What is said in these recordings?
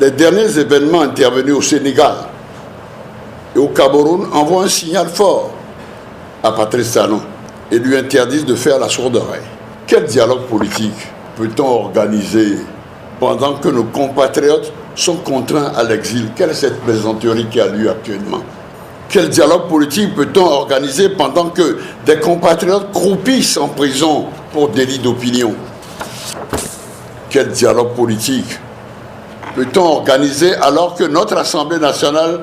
Les derniers événements intervenus au Sénégal et au Cameroun envoient un signal fort à Patrice Talon et lui interdisent de faire la sourde oreille. Quel dialogue politique peut-on organiser pendant que nos compatriotes sont contraints à l'exil? Quelle est cette plaisanterie qui a lieu actuellement? Quel dialogue politique peut-on organiser pendant que des compatriotes croupissent en prison pour délit d'opinion? Quel dialogue politique peut-on organiser alors que notre Assemblée nationale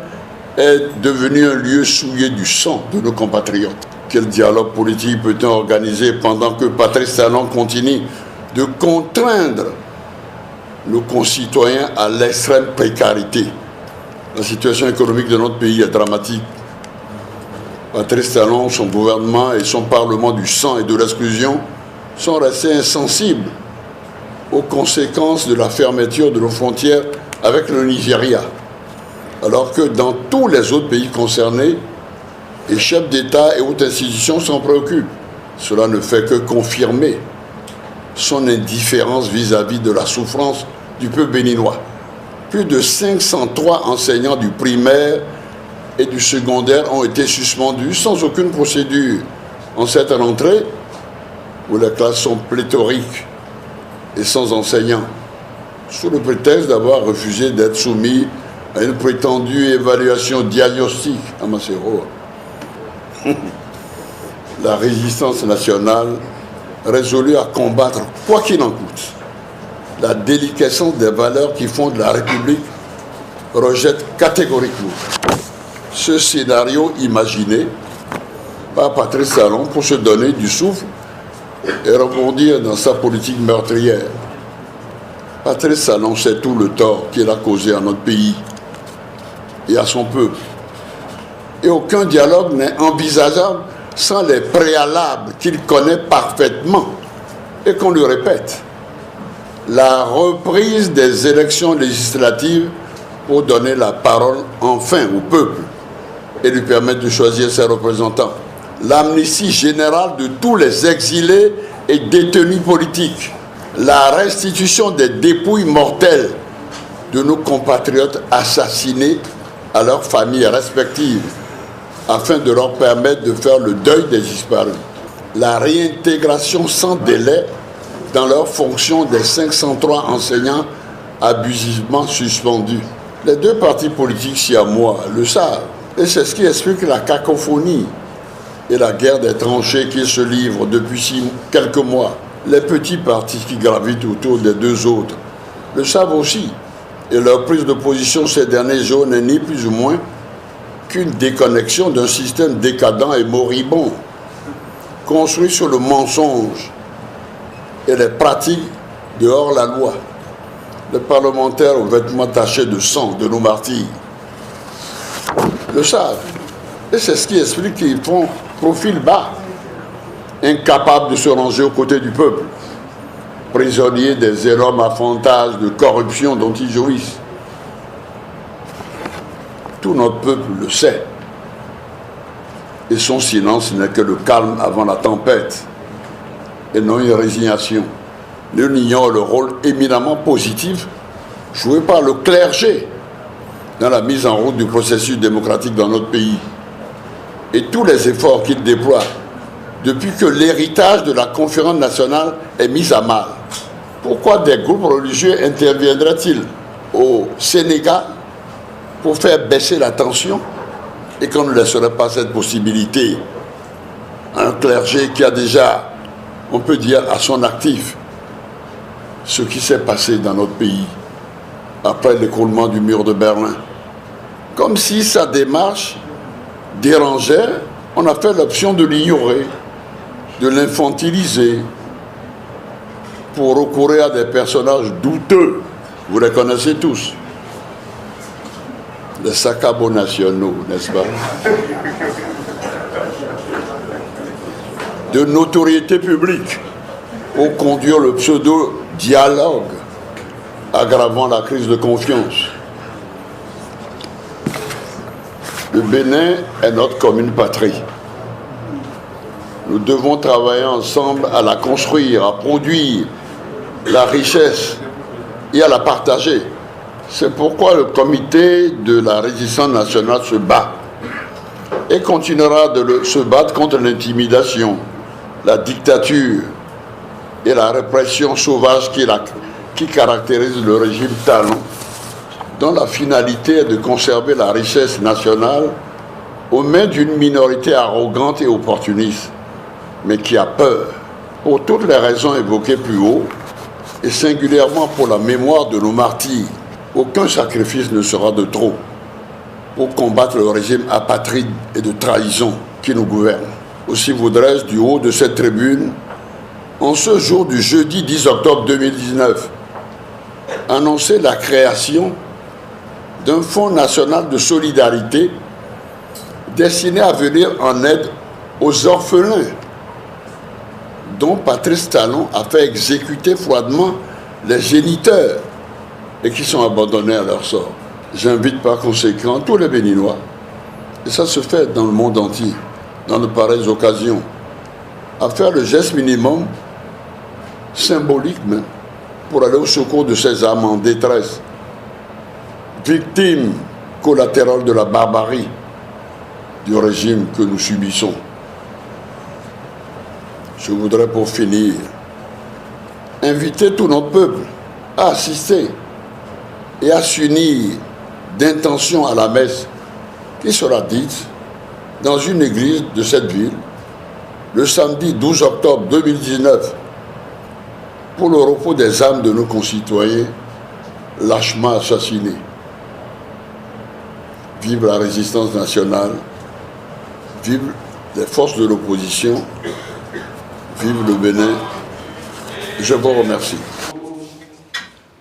est devenue un lieu souillé du sang de nos compatriotes? Quel dialogue politique peut-on organiser pendant que Patrice Talon continue de contraindre nos concitoyens à l'extrême précarité? La situation économique de notre pays est dramatique. Patrice Talon, son gouvernement et son Parlement du sang et de l'exclusion sont restés insensibles aux conséquences de la fermeture de nos frontières avec le Nigeria, alors que dans tous les autres pays concernés, les chefs d'État et autres institutions s'en préoccupent. Cela ne fait que confirmer son indifférence vis-à-vis de la souffrance du peuple béninois. Plus de 503 enseignants du primaire et du secondaire ont été suspendus sans aucune procédure en cette rentrée où les classes sont pléthoriques et sans enseignants, sous le prétexte d'avoir refusé d'être soumis à une prétendue évaluation diagnostique à Macero. La résistance nationale, résolue à combattre quoi qu'il en coûte la déliquescence des valeurs qui fondent la République, rejette catégoriquement ce scénario imaginé par Patrice Talon pour se donner du souffle et rebondir dans sa politique meurtrière. Patrice Talon sait tout le tort qu'il a causé à notre pays et à son peuple. Et aucun dialogue n'est envisageable sans les préalables qu'il connaît parfaitement et qu'on lui répète. La reprise des élections législatives pour donner la parole enfin au peuple et lui permettre de choisir ses représentants. L'amnistie générale de tous les exilés et détenus politiques. La restitution des dépouilles mortelles de nos compatriotes assassinés à leurs familles respectives afin de leur permettre de faire le deuil des disparus. La réintégration sans délai dans leurs fonctions des 503 enseignants abusivement suspendus. Les deux partis politiques siamois le savent. Et c'est ce qui explique la cacophonie et la guerre des tranchées qui se livrent depuis quelques mois. Les petits partis qui gravitent autour des deux autres le savent aussi. Et leur prise de position ces derniers jours n'est ni plus ou moins qu'une déconnexion d'un système décadent et moribond, construit sur le mensonge et les pratiques de hors-la-loi. Les parlementaires aux vêtements tachés de sang de nos martyrs le savent. Et c'est ce qui explique qu'ils font profil bas, incapables de se ranger aux côtés du peuple, prisonniers des énormes avantages de corruption dont ils jouissent. Tout notre peuple le sait. Et son silence n'est que le calme avant la tempête, et non une résignation. Nous nions le rôle éminemment positif joué par le clergé dans la mise en route du processus démocratique dans notre pays et tous les efforts qu'il déploie depuis que l'héritage de la conférence nationale est mis à mal. Pourquoi des groupes religieux interviendraient-ils au Sénégal pour faire baisser la tension et qu'on ne laisserait pas cette possibilité à un clergé qui a déjà, on peut dire, à son actif ce qui s'est passé dans notre pays après l'écroulement du mur de Berlin. Comme si sa démarche dérangeait, on a fait l'option de l'ignorer, de l'infantiliser, pour recourir à des personnages douteux. Vous les connaissez tous. Les sacabos nationaux, n'est-ce pas? De notoriété publique pour conduire le pseudo-dialogue, aggravant la crise de confiance. Le Bénin est notre commune patrie. Nous devons travailler ensemble à la construire, à produire la richesse et à la partager. C'est pourquoi le comité de la résistance nationale se bat et continuera de se battre contre l'intimidation, la dictature et la répression sauvage qui caractérise le régime Talon, dont la finalité est de conserver la richesse nationale aux mains d'une minorité arrogante et opportuniste, mais qui a peur. Pour toutes les raisons évoquées plus haut, et singulièrement pour la mémoire de nos martyrs, aucun sacrifice ne sera de trop pour combattre le régime apatride et de trahison qui nous gouverne. Aussi voudrais-je, du haut de cette tribune, en ce jour du jeudi 10 octobre 2019, annoncer la création d'un Fonds national de solidarité destiné à venir en aide aux orphelins dont Patrice Talon a fait exécuter froidement les géniteurs et qui sont abandonnés à leur sort. J'invite par conséquent tous les Béninois, et ça se fait dans le monde entier, dans de pareilles occasions, à faire le geste minimum, symbolique même, pour aller au secours de ces âmes en détresse, victimes collatérales de la barbarie du régime que nous subissons. Je voudrais pour finir inviter tout notre peuple à assister et à s'unir d'intention à la messe qui sera dite dans une église de cette ville le samedi 12 octobre 2019 pour le repos des âmes de nos concitoyens lâchement assassinés. Vive la résistance nationale, vive les forces de l'opposition, vive le Bénin. Je vous remercie.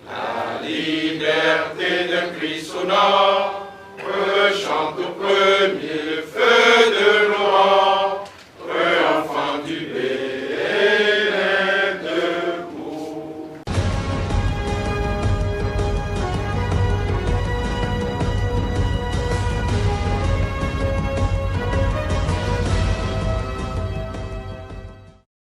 La liberté d'un cri sonore, chante au premier.